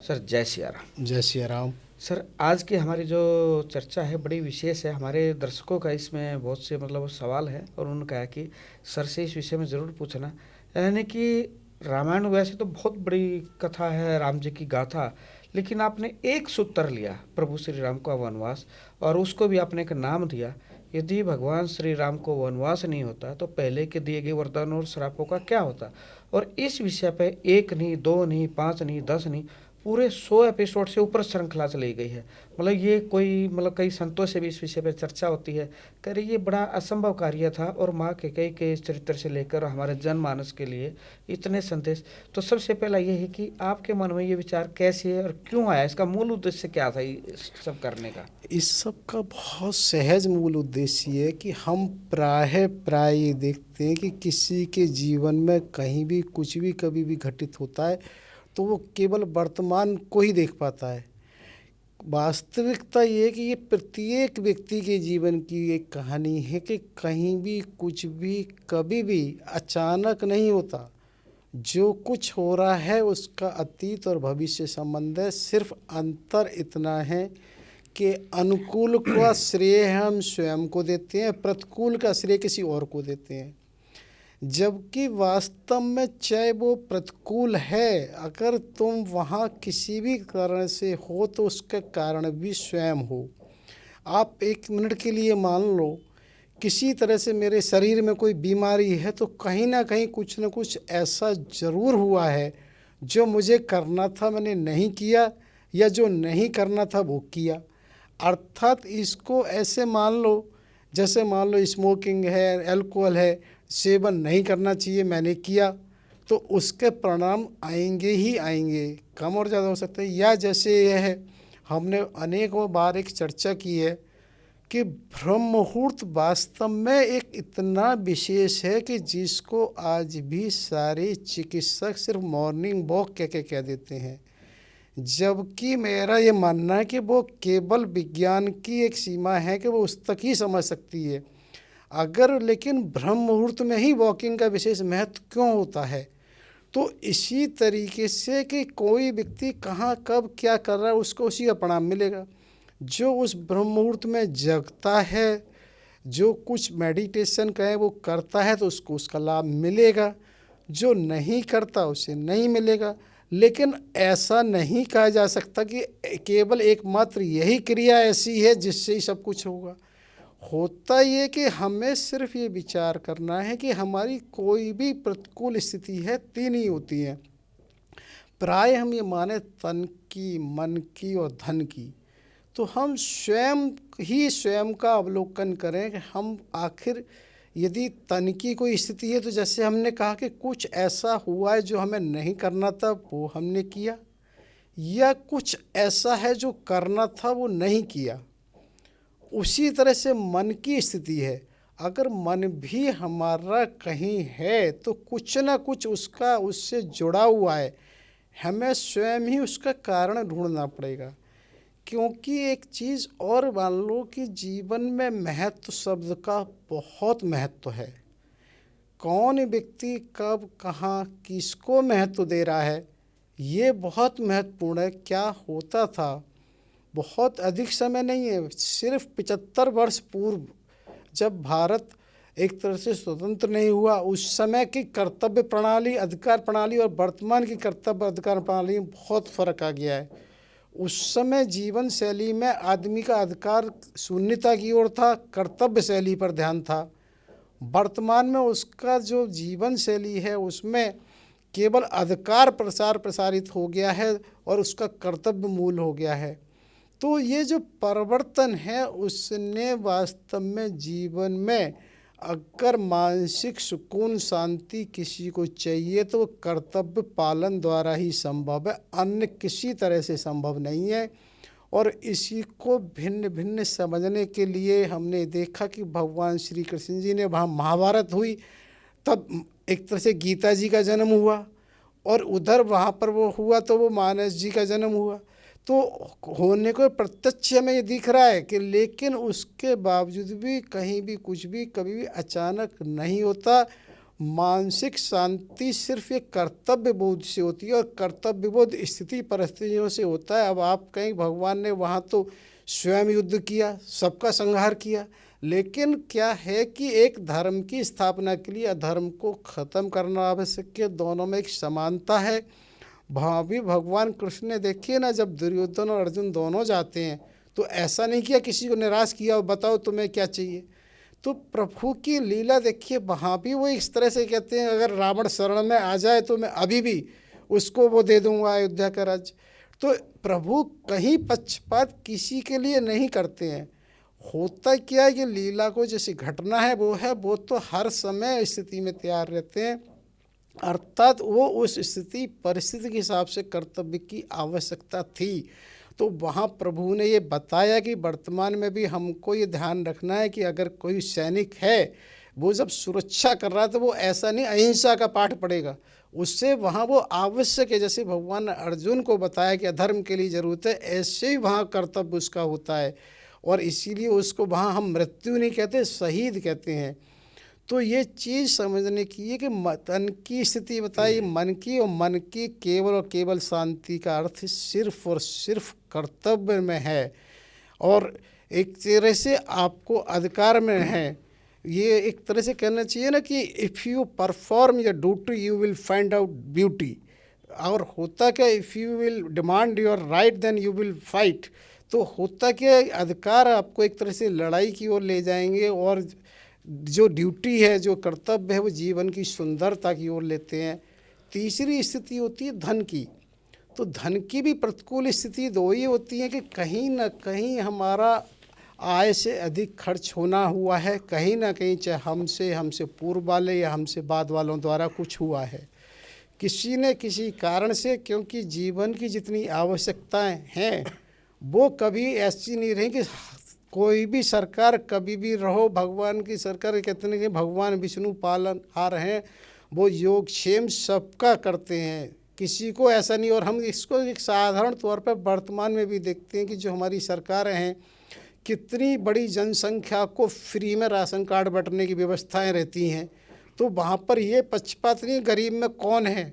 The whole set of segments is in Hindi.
सर जय सिया राम। जय सिया राम। सर आज की हमारी जो चर्चा है बड़ी विशेष है। हमारे दर्शकों का इसमें बहुत से सवाल है और उन्होंने कहा कि सर से इस विषय में ज़रूर पूछना। यानी कि रामायण वैसे तो बहुत बड़ी कथा है, राम जी की गाथा, लेकिन आपने एक सूत्र लिया प्रभु श्री राम का वनवास, और उसको भी आपने एक नाम दिया। यदि भगवान श्री राम को वनवास नहीं होता तो पहले के दिए गए वरदानों और श्रापों का क्या होता। और इस विषय पे एक नहीं, दो नहीं, पाँच नहीं, 10 नहीं, पूरे 100 एपिसोड से ऊपर श्रृंखला चली गई है। ये कोई कई संतों से भी इस विषय पर चर्चा होती है। कह रही ये बड़ा असंभव कार्य था, और माँ कैकेयी के चरित्र से लेकर हमारे जनमानस के लिए इतने संदेश। तो सबसे पहला ये है कि आपके मन में ये विचार कैसे है और क्यों आया, इसका मूल उद्देश्य क्या था इस सब करने का। इस सब का बहुत सहज मूल उद्देश्य है कि हम प्राय ये देखते हैं कि किसी के जीवन में कहीं भी कुछ भी कभी भी घटित होता है तो वो केवल वर्तमान को ही देख पाता है। वास्तविकता ये है कि ये प्रत्येक व्यक्ति के जीवन की एक कहानी है कि कहीं भी कुछ भी कभी भी अचानक नहीं होता। जो कुछ हो रहा है उसका अतीत और भविष्य संबंध है। सिर्फ अंतर इतना है कि अनुकूल का श्रेय हम स्वयं को देते हैं, प्रतिकूल का श्रेय किसी और को देते हैं। जबकि वास्तव में चाहे वो प्रतिकूल है, अगर तुम वहाँ किसी भी कारण से हो तो उसका कारण भी स्वयं हो। आप एक मिनट के लिए मान लो किसी तरह से मेरे शरीर में कोई बीमारी है तो कहीं ना कहीं कुछ न कुछ ऐसा ज़रूर हुआ है जो मुझे करना था मैंने नहीं किया, या जो नहीं करना था वो किया। अर्थात इसको ऐसे मान लो, जैसे मान लो स्मोकिंग है, अल्कोहल है, सेवन नहीं करना चाहिए, मैंने किया तो उसके परिणाम आएंगे ही आएंगे, कम और ज़्यादा हो सकते हैं। या जैसे यह है, हमने अनेकों बार एक चर्चा की है कि ब्रह्म मुहूर्त वास्तव में एक इतना विशेष है कि जिसको आज भी सारे चिकित्सक सिर्फ मॉर्निंग वॉक कह देते हैं। जबकि मेरा ये मानना है कि वो केवल विज्ञान की एक सीमा है कि वो उस तक ही समझ सकती है। अगर लेकिन ब्रह्म मुहूर्त में ही वॉकिंग का विशेष महत्व क्यों होता है, तो इसी तरीके से कि कोई व्यक्ति कहाँ कब क्या कर रहा है उसको उसी का परिणाम मिलेगा। जो उस ब्रह्म मुहूर्त में जगता है, जो कुछ मेडिटेशन कहे वो करता है तो उसको उसका लाभ मिलेगा, जो नहीं करता उसे नहीं मिलेगा। लेकिन ऐसा नहीं कहा जा सकता कि केवल एकमात्र यही क्रिया ऐसी है जिससे ही सब कुछ होगा। होता ये कि हमें सिर्फ ये विचार करना है कि हमारी कोई भी प्रतिकूल स्थिति है, तीन ही होती हैं। प्राय हम ये माने तन की, मन की और धन की। तो हम स्वयं का अवलोकन करें कि हम आखिर यदि तन की कोई स्थिति है तो जैसे हमने कहा कि कुछ ऐसा हुआ है जो हमें नहीं करना था वो हमने किया, या कुछ ऐसा है जो करना था वो नहीं किया। उसी तरह से मन की स्थिति है। अगर मन भी हमारा कहीं है तो कुछ ना कुछ उसका उससे जुड़ा हुआ है, हमें स्वयं ही उसका कारण ढूंढना पड़ेगा। क्योंकि एक चीज़ और मान लो कि जीवन में महत्व शब्द का बहुत महत्व है। कौन व्यक्ति कब कहाँ किसको महत्व दे रहा है ये बहुत महत्वपूर्ण है। क्या होता था, बहुत अधिक समय नहीं है, सिर्फ 75 वर्ष पूर्व जब भारत एक तरह से स्वतंत्र नहीं हुआ, उस समय की कर्तव्य प्रणाली, अधिकार प्रणाली और वर्तमान की कर्तव्य अधिकार प्रणाली में बहुत फर्क आ गया है। उस समय जीवन शैली में आदमी का अधिकार शून्यता की ओर था, कर्तव्य शैली पर ध्यान था। वर्तमान में उसका जो जीवन शैली है उसमें केवल अधिकार प्रसारित हो गया है और उसका कर्तव्य मूल हो गया है। तो ये जो परिवर्तन है उसने वास्तव में जीवन में अगर मानसिक सुकून शांति किसी को चाहिए तो कर्तव्य पालन द्वारा ही संभव है, अन्य किसी तरह से संभव नहीं है। और इसी को भिन्न भिन्न समझने के लिए हमने देखा कि भगवान श्री कृष्ण जी ने, वहाँ महाभारत हुई तब एक तरह से गीता जी का जन्म हुआ, और उधर वहाँ पर वो हुआ तो वो मानस जी का जन्म हुआ। तो होने को प्रत्यक्ष हमें ये दिख रहा है कि लेकिन उसके बावजूद भी कहीं भी कुछ भी कभी भी अचानक नहीं होता। मानसिक शांति सिर्फ एक कर्तव्य बोध से होती है, और कर्तव्य बोध स्थिति परिस्थितियों से होता है। अब आप कहीं भगवान ने वहाँ तो स्वयं युद्ध किया, सबका संहार किया, लेकिन क्या है कि एक धर्म की स्थापना के लिए अधर्म को खत्म करना आवश्यक है। दोनों में एक समानता है। भावी भगवान कृष्ण ने देखिए ना, जब दुर्योधन और अर्जुन दोनों जाते हैं तो ऐसा नहीं किया किसी को निराश किया और बताओ तुम्हें क्या चाहिए। तो प्रभु की लीला देखिए, वहाँ भी वो इस तरह से कहते हैं अगर रावण शरण में आ जाए तो मैं अभी भी उसको वो दे दूंगा अयोध्या का राज्य। तो प्रभु कहीं पक्षपात किसी के लिए नहीं करते हैं। होता क्या है कि लीला को जैसी घटना है वो तो हर समय स्थिति में तैयार रहते हैं, अर्थात वो उस स्थिति परिस्थिति के हिसाब से कर्तव्य की आवश्यकता थी। तो वहाँ प्रभु ने ये बताया कि वर्तमान में भी हमको ये ध्यान रखना है कि अगर कोई सैनिक है, वो जब सुरक्षा कर रहा है तो वो ऐसा नहीं अहिंसा का पाठ पढ़ेगा, उससे वहाँ वो आवश्यक है। जैसे भगवान ने अर्जुन को बताया कि अधर्म के लिए ज़रूरत है, ऐसे ही वहाँ कर्तव्य उसका होता है, और इसीलिए उसको वहाँ हम मृत्यु नहीं कहते, शहीद कहते हैं। तो ये चीज़ समझने की है कि तन की स्थिति बताई मन की, और मन की केवल और केवल शांति का अर्थ सिर्फ और सिर्फ कर्तव्य में है, और एक तरह से आपको अधिकार में है। ये एक तरह से कहना चाहिए ना कि if you perform your duty you will find out beauty. और होता क्या, if you will demand your right then you will fight. तो होता क्या, अधिकार आपको एक तरह से लड़ाई की ओर ले जाएंगे, और जो ड्यूटी है, जो कर्तव्य है, वो जीवन की सुंदरता की ओर लेते हैं। तीसरी स्थिति होती है धन की। तो धन की भी प्रतिकूल स्थिति दो ही होती है कि कहीं ना कहीं हमारा आय से अधिक खर्च होना हुआ है, कहीं ना कहीं चाहे हमसे पूर्व वाले या हमसे बाद वालों द्वारा कुछ हुआ है, किसी न किसी कारण से। क्योंकि जीवन की जितनी आवश्यकताएं हैं वो कभी ऐसी नहीं रही कि कोई भी सरकार कभी भी रहो, भगवान की सरकार कहते हैं कि भगवान विष्णु पालन आ रहे हैं, वो योगक्षेम सबका करते हैं, किसी को ऐसा नहीं। और हम इसको एक साधारण तौर पर वर्तमान में भी देखते हैं कि जो हमारी सरकारें हैं, कितनी बड़ी जनसंख्या को फ्री में राशन कार्ड बंटने की व्यवस्थाएं रहती हैं। तो वहाँ पर ये पक्षपात नहीं गरीब में कौन है।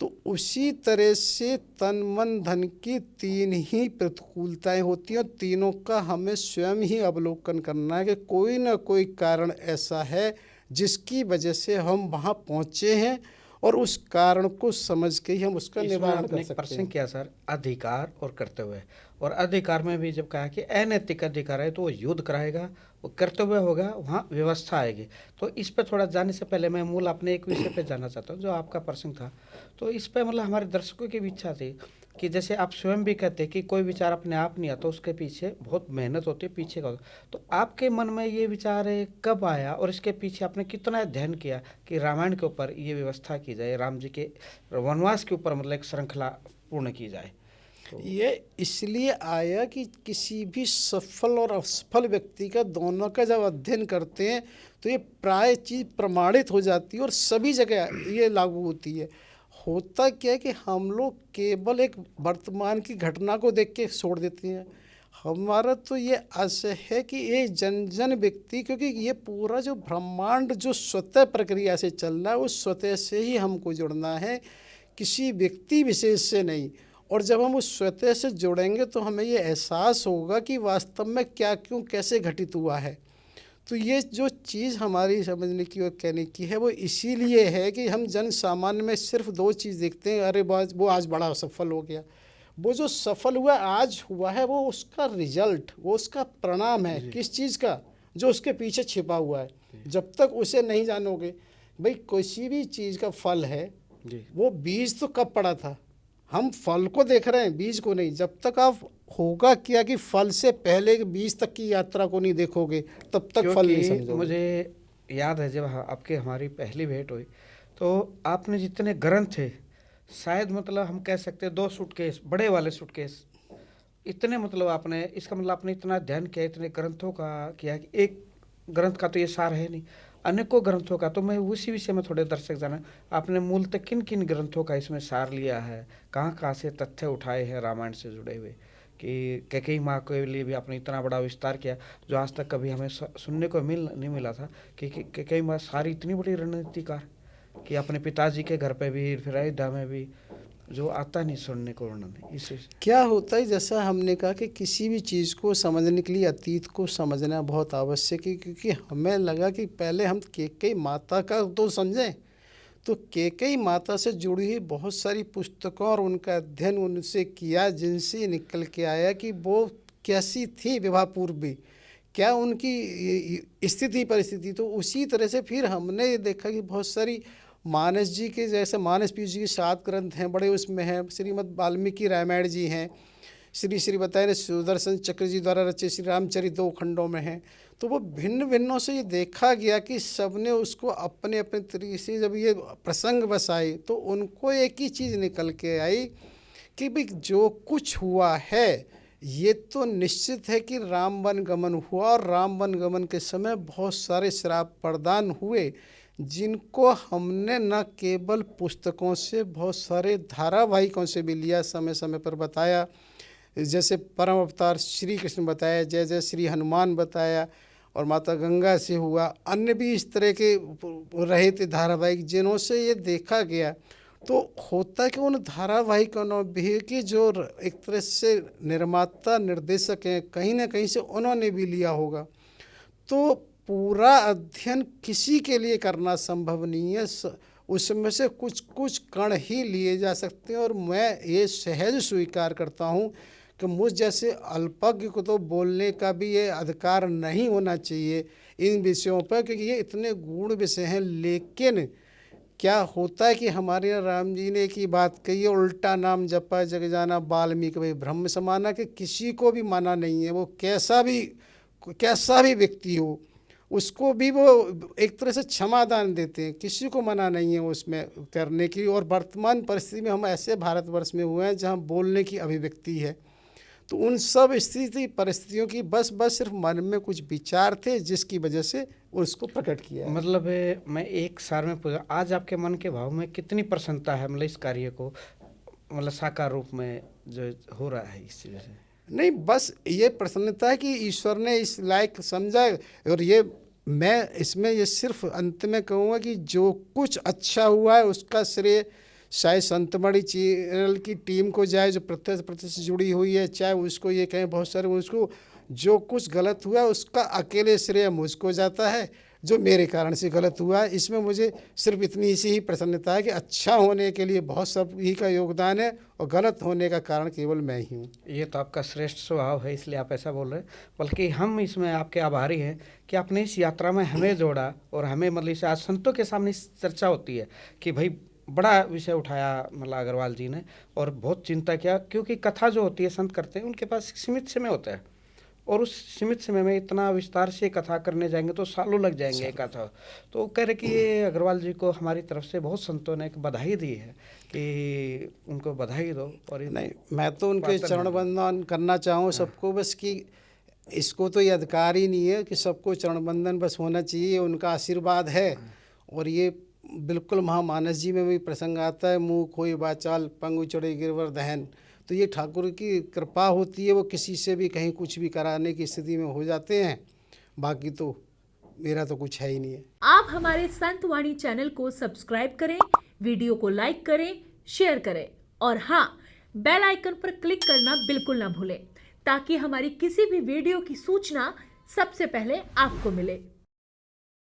तो उसी तरह से तन मन धन की तीन ही प्रतिकूलताएं होती हैं, और तीनों का हमें स्वयं ही अवलोकन करना है कि कोई ना कोई कारण ऐसा है जिसकी वजह से हम वहाँ पहुँचे हैं, और उस कारण को समझ के ही हम उसका निवारण कर सकते प्रश्न हैं। किया सर, अधिकार और कर्तव्य, और अधिकार में भी जब कहा कि अनैतिक अधिकार है तो वो युद्ध कराएगा, वो कर्तव्य होगा वहाँ व्यवस्था आएगी। तो इस पर थोड़ा जाने से पहले मैं मूल अपने एक विषय पे जानना चाहता हूँ जो आपका प्रश्न था। तो इस पर मतलब हमारे दर्शकों की भी इच्छा थी कि जैसे आप स्वयं भी कहते हैं कि कोई विचार अपने आप नहीं आता, उसके पीछे बहुत मेहनत होती है, पीछे का होता है। तो आपके मन में ये विचार कब आया और इसके पीछे आपने कितना अध्ययन किया कि रामायण के ऊपर ये व्यवस्था की जाए, राम जी के वनवास के ऊपर मतलब एक श्रृंखला पूर्ण की जाए? तो ये इसलिए आया कि किसी भी सफल और असफल व्यक्ति का दोनों का जब अध्ययन करते हैं तो ये प्राय चीज़ प्रमाणित हो जाती है और सभी जगह ये लागू होती है। होता क्या है कि हम लोग केवल एक वर्तमान की घटना को देख के छोड़ देते हैं। हमारा तो ये आशय है कि ये जन जन व्यक्ति, क्योंकि ये पूरा जो ब्रह्मांड जो स्वतः प्रक्रिया से चल रहा है उस स्वतः से ही हमको जुड़ना है, किसी व्यक्ति विशेष से नहीं। और जब हम उस स्वतः से जुड़ेंगे तो हमें ये एहसास होगा कि वास्तव में क्या क्यों कैसे घटित हुआ है। तो ये जो चीज़ हमारी समझने की और कहने की है वो इसीलिए है कि हम जन सामान्य में सिर्फ दो चीज़ देखते हैं, अरे बस वो आज बड़ा सफल हो गया। वो जो सफल हुआ आज हुआ है वो उसका रिजल्ट, वो उसका परिणाम है किस चीज़ का, जो उसके पीछे छिपा हुआ है। जब तक उसे नहीं जानोगे, भाई किसी भी चीज़ का फल है वो बीज तो कब पड़ा था, हम फल को देख रहे हैं बीज को नहीं। जब तक आप होगा क्या कि फल से पहले बीज तक की यात्रा को नहीं देखोगे तब तक फल नहीं समझोगे। मुझे याद है जब आपके हमारी पहली भेंट हुई तो आपने जितने ग्रंथ थे, शायद मतलब हम कह सकते हैं 2 सूटकेस, बड़े वाले सूटकेस इतने, मतलब आपने इसका मतलब आपने इतना अध्ययन किया, इतने ग्रंथों का किया कि एक ग्रंथ का तो ये सार है नहीं, अनेकों ग्रंथों का। तो मैं उसी विषय में थोड़े दर्शक जाना, आपने मूलतः किन किन ग्रंथों का इसमें सार लिया है, कहाँ कहाँ से तथ्य उठाए हैं रामायण से जुड़े हुए, कि कैकेयी माँ के लिए भी आपने इतना बड़ा विस्तार किया जो आज तक कभी हमें सुनने को नहीं मिला था कि कैकेयी माँ सारी इतनी बड़ी रणनीतिकार कि अपने पिताजी के घर पे भी फिर अयोध्या में भी, जो आता नहीं सुनने को उन्होंने। इस क्या होता है, जैसा हमने कहा कि किसी भी चीज़ को समझने के लिए अतीत को समझना बहुत आवश्यक है, क्योंकि हमें लगा कि पहले हम कैकेयी माता का तो समझें, तो कैकेयी माता से जुड़ी हुई बहुत सारी पुस्तकों और उनका अध्ययन उनसे किया, जिनसे निकल के आया कि वो कैसी थी विवाह पूर्व भी, क्या उनकी स्थिति परिस्थिति। तो उसी तरह से फिर हमने ये देखा कि बहुत सारी मानस जी के, जैसे मानस पीयूष जी के 7 ग्रंथ हैं, बड़े उसमें हैं, श्रीमद् वाल्मीकि रामायण जी हैं, श्री बताए ने सुदर्शन चक्र जी द्वारा रचे श्री रामचरित 2 खंडों में हैं। तो वो भिन्न भिन्नों से ये देखा गया कि सबने उसको अपने अपने तरीके से जब ये प्रसंग बसाए तो उनको एक ही चीज़ निकल के आई कि भाई जो कुछ हुआ है ये तो निश्चित है कि राम वन गमन हुआ, और राम वन गमन के समय बहुत सारे श्राप प्रदान हुए, जिनको हमने न केवल पुस्तकों से, बहुत सारे धारावाहिकों से भी लिया, समय समय पर बताया। जैसे परम अवतार श्री कृष्ण बताया, जय जय श्री हनुमान बताया, और माता गंगा से हुआ, अन्य भी इस तरह के रहे थे धारावाहिक जिन्हों से ये देखा गया। तो होता है कि उन धारावाहिकों भी कि जो एक तरह से निर्माता निर्देशक हैं, कहीं ना कहीं से उन्होंने भी लिया होगा। तो पूरा अध्ययन किसी के लिए करना संभव नहीं है, उसमें से कुछ कुछ कण ही लिए जा सकते हैं। और मैं ये सहज स्वीकार करता हूँ कि मुझ जैसे अल्पज्ञ को तो बोलने का भी ये अधिकार नहीं होना चाहिए इन विषयों पर, क्योंकि ये इतने गूढ़ विषय हैं। लेकिन क्या होता है कि हमारे राम जी ने एक ही बात कही है, उल्टा नाम जपा जग जाना वाल्मीकि भाई ब्रह्म समाना, कि किसी को भी माना नहीं है, वो कैसा भी व्यक्ति हो, उसको भी वो एक तरह से क्षमादान देते हैं, किसी को मना नहीं है उसमें करने की। और वर्तमान परिस्थिति में हम ऐसे भारतवर्ष में हुए हैं जहाँ बोलने की अभिव्यक्ति है, तो उन सब स्थिति परिस्थितियों की बस सिर्फ मन में कुछ विचार थे जिसकी वजह से उसको प्रकट किया है। मतलब मैं एक सार में पूछा, आज आपके मन के भाव में कितनी प्रसन्नता है, मतलब इस कार्य को मतलब साकार रूप में जो हो रहा है इस वजह से? नहीं, बस ये प्रसन्नता है कि ईश्वर ने इस लायक समझा। और ये मैं इसमें ये सिर्फ अंत में कहूँगा कि जो कुछ अच्छा हुआ है उसका श्रेय शायद संतमणि चैनल की टीम को जाए, जो प्रत्यक्ष से जुड़ी हुई है, चाहे उसको ये कहें बहुत सारे, उसको जो कुछ गलत हुआ है उसका अकेले श्रेय मुझको जाता है, जो मेरे कारण से गलत हुआ है। इसमें मुझे सिर्फ इतनी सी ही प्रसन्नता है कि अच्छा होने के लिए बहुत सब ही का योगदान है और गलत होने का कारण केवल मैं ही हूँ। ये तो आपका श्रेष्ठ स्वभाव है, इसलिए आप ऐसा बोल रहे हैं। बल्कि हम इसमें आपके आभारी हैं कि आपने इस यात्रा में हमें जोड़ा, और हमें मतलब इसे आज संतों के सामने चर्चा होती है कि भाई बड़ा विषय उठाया मतलब अग्रवाल जी ने, और बहुत चिंता किया, क्योंकि कथा जो होती है संत करते हैं उनके पास सीमित समय होता है, और उस सीमित समय में इतना विस्तार से कथा करने जाएंगे तो सालों लग जाएंगे कथा। तो कह रहे कि ये अग्रवाल जी को हमारी तरफ से बहुत संतों ने एक बधाई दी है कि उनको बधाई दो। और नहीं, मैं तो उनके चरण वंदन करना चाहूँ सबको, बस कि इसको तो ये अधिकार ही नहीं है कि सबको चरण वंदन बस होना चाहिए, उनका आशीर्वाद है। और ये बिल्कुल महामानस जी में भी प्रसंग आता है, मुँह खोई वाचाल पंगु चढ़े गिरवर दहन। तो ये ठाकुर की कृपा होती है, वो किसी से भी कहीं कुछ भी कराने की स्थिति में हो जाते हैं। बाकी तो मेरा तो कुछ है ही नहीं है। आप हमारे संत वाणी चैनल को सब्सक्राइब करें, वीडियो को लाइक करें, शेयर करें, और हाँ, बेल आइकन पर क्लिक करना बिल्कुल ना भूलें, ताकि हमारी किसी भी वीडियो की सूचना सबसे पहले आपको मिले।